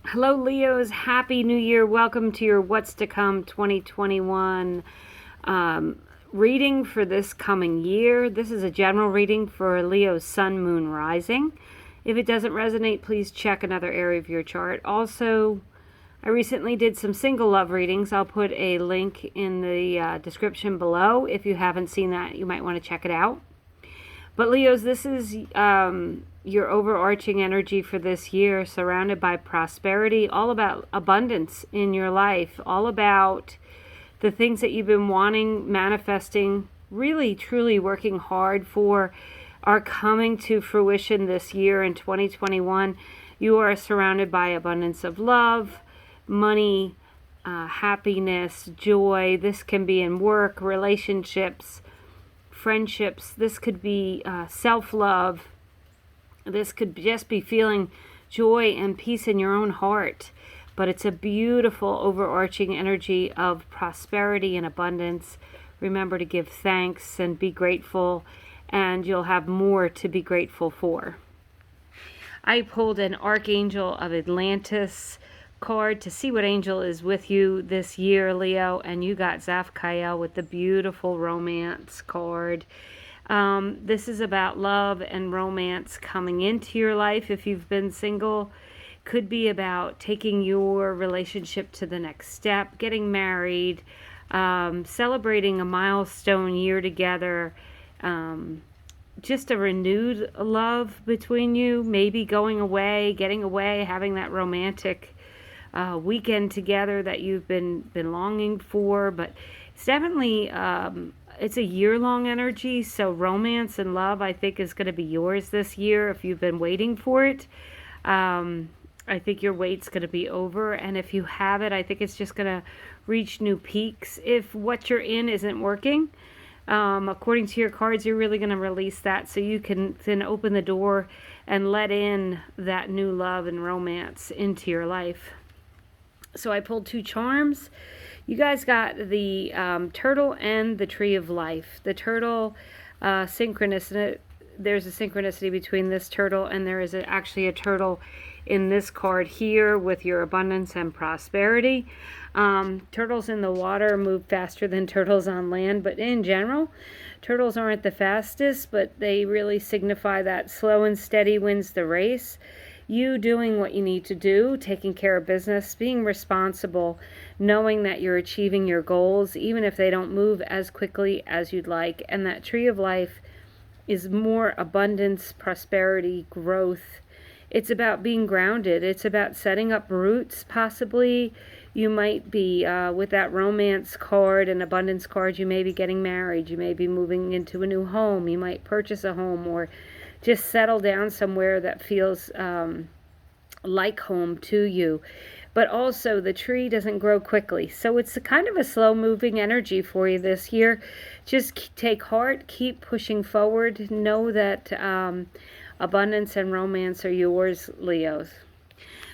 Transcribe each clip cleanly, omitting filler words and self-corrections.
Hello, Leos. Happy New Year. Welcome to your What's to Come 2021 reading for this coming year. This is a general reading for Leo's Sun, Moon, Rising. If it doesn't resonate, please check another area of your chart. Also, I recently did some single love readings. I'll put a link in the description below. If you haven't seen that, you might want to check it out. But Leos, this is your overarching energy for this year, surrounded by prosperity, all about abundance in your life, all about the things that you've been wanting, manifesting, really, truly working hard for, are coming to fruition this year in 2021. You are surrounded by abundance of love, money, happiness, joy. This can be in work, relationships, friendships. This could be self-love. This could just be feeling joy and peace in your own heart. But it's a beautiful overarching energy of prosperity and abundance. Remember to give thanks and be grateful, and you'll have more to be grateful for. I pulled an Archangel of Atlantis card to see what angel is with you this year, Leo, and you got Zaphael with the beautiful romance card. This is about love and romance coming into your life. If you've been single, could be about taking your relationship to the next step, getting married, celebrating a milestone year together, just a renewed love between you, maybe going away, getting away, having that romantic weekend together that you've been longing for. But it's definitely it's a year-long energy, so romance and love, I think, is going to be yours this year if you've been waiting for it. I think your wait's going to be over, and if you have it, I think it's just going to reach new peaks. If what you're in isn't working, according to your cards, you're really going to release that so you can then open the door and let in that new love and romance into your life. So I pulled two charms. You guys got the turtle and the tree of life. The turtle synchronicity. There's a synchronicity between this turtle, and there is actually a turtle in this card here with your abundance and prosperity. Turtles in the water move faster than turtles on land, but in general, turtles aren't the fastest, but they really signify that slow and steady wins the race. You doing what you need to do, taking care of business, being responsible, knowing that you're achieving your goals, even if they don't move as quickly as you'd like. And that tree of life is more abundance, prosperity, growth. It's about being grounded. It's about setting up roots, possibly. You might be, with that romance card and abundance card, you may be getting married. You may be moving into a new home. You might purchase a home or just settle down somewhere that feels like home to you. But also, the tree doesn't grow quickly. So it's a kind of a slow-moving energy for you this year. Just take heart, keep pushing forward. Know that abundance and romance are yours, Leos.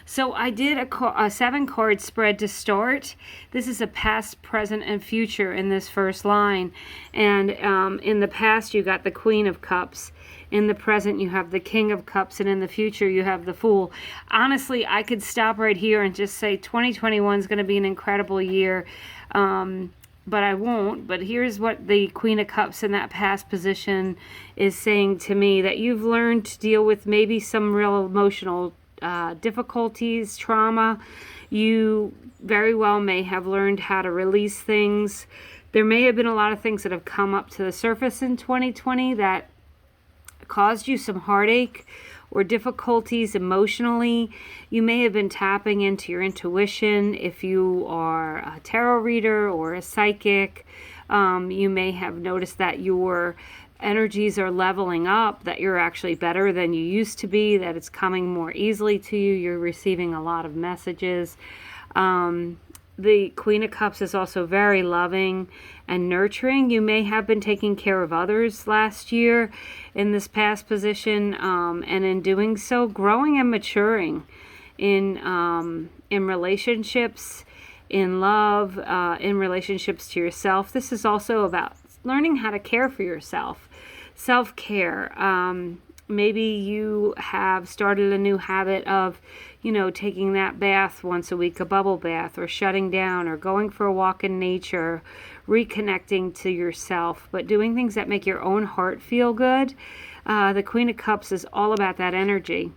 So I did a 7-card spread to start. This is a past, present, and future in this first line. And in the past, you got the Queen of Cups. In the present, you have the King of Cups. And in the future, you have the Fool. Honestly, I could stop right here and just say 2021 is going to be an incredible year. But I won't. But here's what the Queen of Cups in that past position is saying to me, that you've learned to deal with maybe some real emotional difficulties, trauma. You very well may have learned how to release things. There may have been a lot of things that have come up to the surface in 2020 that caused you some heartache or difficulties emotionally. You may have been tapping into your intuition if you are a tarot reader or a psychic. You may have noticed that your energies are leveling up, that you're actually better than you used to be, that it's coming more easily to you. You're receiving a lot of messages. The Queen of Cups is also very loving and nurturing. You may have been taking care of others last year in this past position, and in doing so, growing and maturing in relationships, in love, in relationships to yourself. This is also about learning how to care for yourself. Self-care. Maybe you have started a new habit of, taking that bath once a week, a bubble bath, or shutting down, or going for a walk in nature, reconnecting to yourself, but doing things that make your own heart feel good. The Queen of Cups is all about that energy.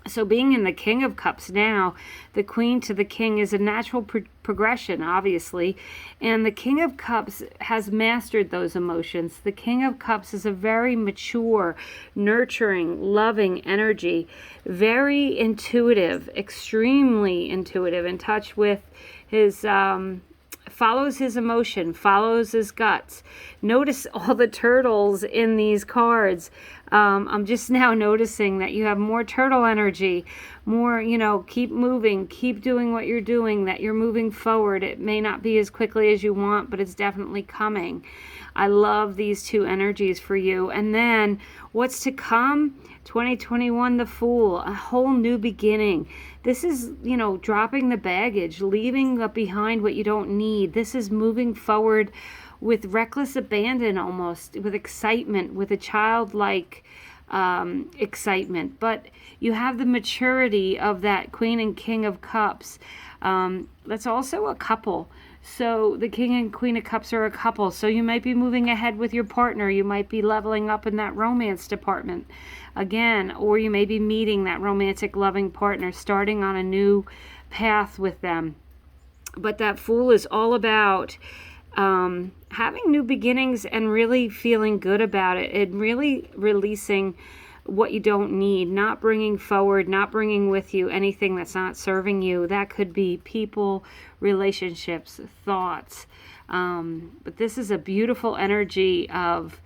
So being in the King of Cups now, the Queen to the King is a natural progression, obviously. And the King of Cups has mastered those emotions. The King of Cups is a very mature, nurturing, loving energy. Very intuitive, extremely intuitive, in touch with his... follows his emotion, follows his guts. Notice all the turtles in these cards. I'm just now noticing that you have more turtle energy, more, keep moving, keep doing what you're doing, that you're moving forward. It may not be as quickly as you want, but it's definitely coming. I love these two energies for you. And then what's to come? 2021, the Fool, a whole new beginning. This is, dropping the baggage, leaving behind what you don't need. This is moving forward with reckless abandon, almost, with excitement, with a childlike excitement. But you have the maturity of that Queen and King of Cups. That's also a couple. So the King and Queen of Cups are a couple. So you might be moving ahead with your partner. You might be leveling up in that romance department again, or you may be meeting that romantic loving partner, starting on a new path with them. But that Fool is all about having new beginnings and really feeling good about it, and really releasing what you don't need, not bringing forward, not bringing with you anything that's not serving you. That could be people, relationships, thoughts. But this is a beautiful energy of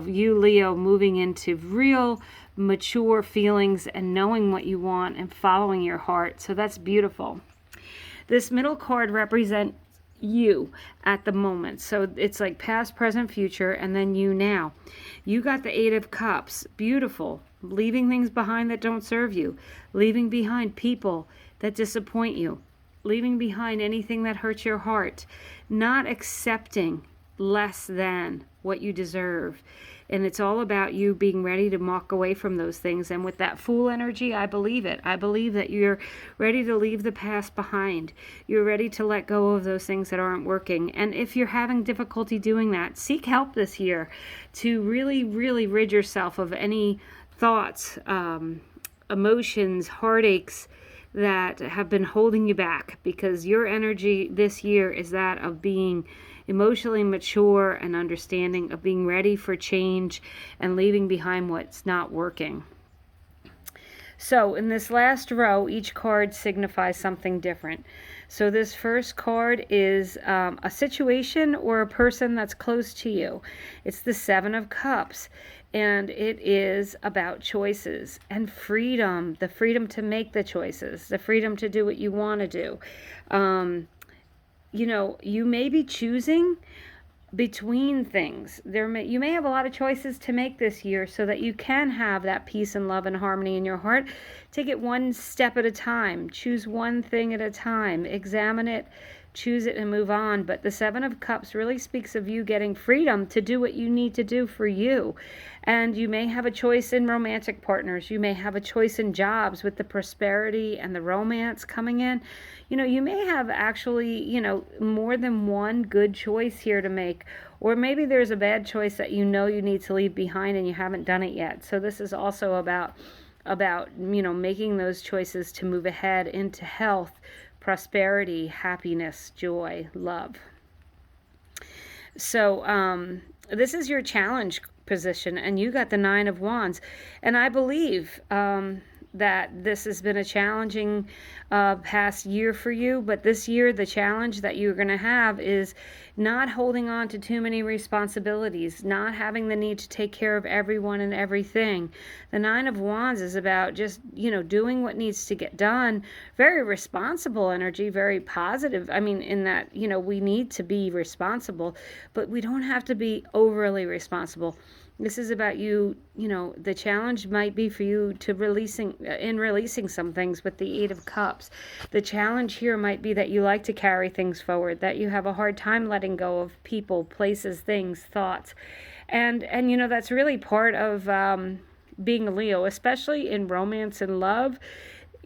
you, Leo, moving into real mature feelings and knowing what you want and following your heart. So that's beautiful. This middle card represents you at the moment. So it's like past, present, future, and then you now. You got the Eight of Cups. Beautiful. Leaving things behind that don't serve you. Leaving behind people that disappoint you. Leaving behind anything that hurts your heart. Not accepting less than what you deserve. And it's all about you being ready to walk away from those things. And with that Fool energy, I believe it. I believe that you're ready to leave the past behind. You're ready to let go of those things that aren't working. And if you're having difficulty doing that, seek help this year to really, really rid yourself of any thoughts, emotions, heartaches that have been holding you back. Because your energy this year is that of being emotionally mature and understanding, of being ready for change and leaving behind what's not working. So in this last row, each card signifies something different. So this first card is a situation or a person that's close to you. It's the Seven of Cups, and it is about choices and freedom, the freedom to make the choices, the freedom to do what you want to do. You may be choosing between things. You may have a lot of choices to make this year so that you can have that peace and love and harmony in your heart. Take it one step at a time. Choose one thing at a time. Examine it, choose it, and move on. But the Seven of Cups really speaks of you getting freedom to do what you need to do for you. And you may have a choice in romantic partners. You may have a choice in jobs with the prosperity and the romance coming in. You may have actually, more than one good choice here to make. Or maybe there's a bad choice that you need to leave behind and you haven't done it yet. So this is also about making those choices to move ahead into health, prosperity, happiness, joy, love. So this is your challenge position, and you got the Nine of Wands. And I believe that this has been a challenging past year for you, but this year the challenge that you're going to have is not holding on to too many responsibilities, not having the need to take care of everyone and everything. The Nine of Wands is about just, doing what needs to get done. Very responsible energy, very positive. I mean, in that, we need to be responsible, but we don't have to be overly responsible. This is about you, the challenge might be for you to releasing some things with the Eight of Cups. The challenge here might be that you like to carry things forward, that you have a hard time letting go of people, places, things, thoughts. And that's really part of being a Leo, especially in romance and love.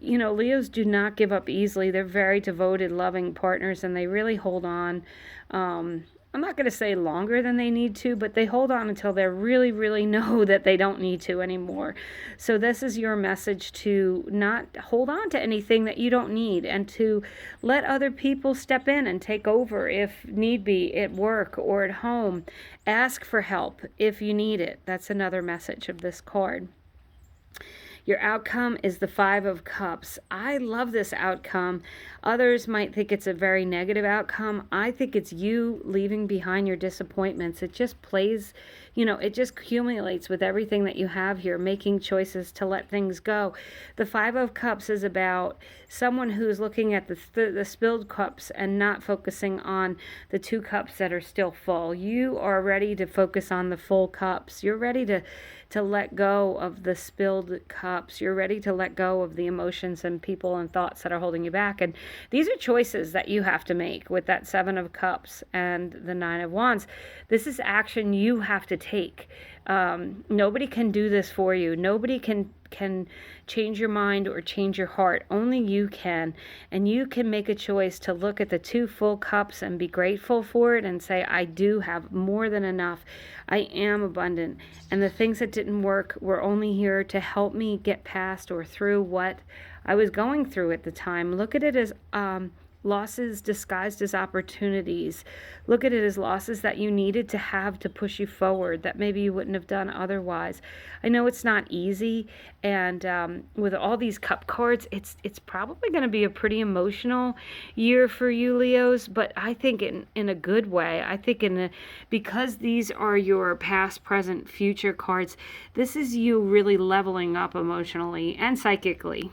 Leos do not give up easily. They're very devoted, loving partners, and they really hold on. I'm not going to say longer than they need to, but they hold on until they really, really know that they don't need to anymore. So this is your message to not hold on to anything that you don't need, and to let other people step in and take over if need be, at work or at home. Ask for help if you need it. That's another message of this card. Your outcome is the Five of Cups. I love this outcome. Others might think it's a very negative outcome. I think it's you leaving behind your disappointments. It just plays, it just accumulates with everything that you have here, making choices to let things go. The Five of Cups is about someone who's looking at the spilled cups and not focusing on the two cups that are still full. You are ready to focus on the full cups. You're ready to let go of the spilled cups. You're ready to let go of the emotions and people and thoughts that are holding you back. And these are choices that you have to make with that Seven of Cups and the Nine of Wands. This is action you have to take. Nobody can do this for you. Nobody can change your mind or change your heart. Only you can. And you can make a choice to look at the two full cups and be grateful for it and say, I do have more than enough. I am abundant. And the things that didn't work were only here to help me get past or through what I was going through at the time. Look at it as losses disguised as opportunities. Look at it as losses that you needed to have to push you forward that maybe you wouldn't have done otherwise. I know it's not easy, and with all these cup cards, it's probably going to be a pretty emotional year for you, Leos, but I think in a good way. I think because these are your past, present, future cards, this is you really leveling up emotionally and psychically.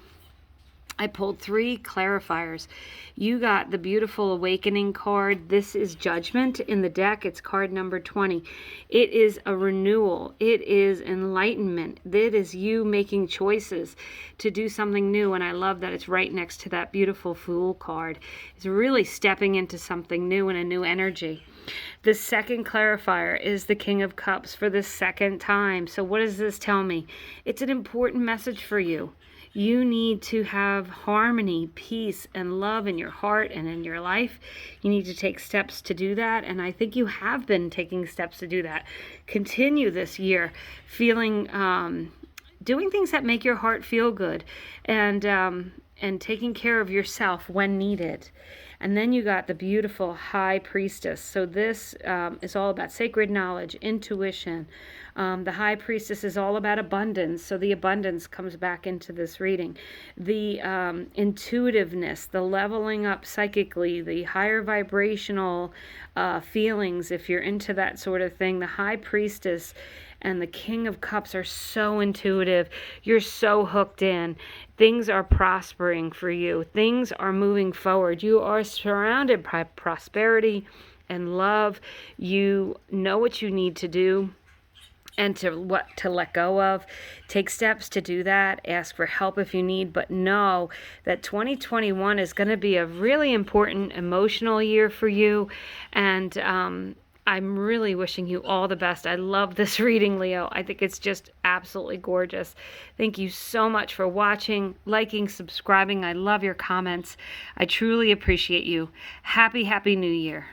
I pulled 3 clarifiers. You got the beautiful awakening card. This is judgment in the deck. It's card number 20. It is a renewal. It is enlightenment. It is you making choices to do something new. And I love that it's right next to that beautiful Fool card. It's really stepping into something new and a new energy. The second clarifier is the King of Cups for the second time. So what does this tell me? It's an important message for you. You need to have harmony, peace, and love in your heart and in your life. You need to take steps to do that, and I think you have been taking steps to do that. Continue this year feeling, doing things that make your heart feel good, and taking care of yourself when needed. And then you got the beautiful High Priestess. So this is all about sacred knowledge, intuition. The High Priestess is all about abundance. So the abundance comes back into this reading. The intuitiveness, the leveling up psychically, the higher vibrational feelings, if you're into that sort of thing. The High Priestess and the King of Cups are so intuitive. You're so hooked in. Things are prospering for you. Things are moving forward. You are surrounded by prosperity and love. You know what you need to do and what to let go of. Take steps to do that. Ask for help if you need, but know that 2021 is going to be a really important emotional year for you. And I'm really wishing you all the best. I love this reading, Leo. I think it's just absolutely gorgeous. Thank you so much for watching, liking, subscribing. I love your comments. I truly appreciate you. Happy New Year.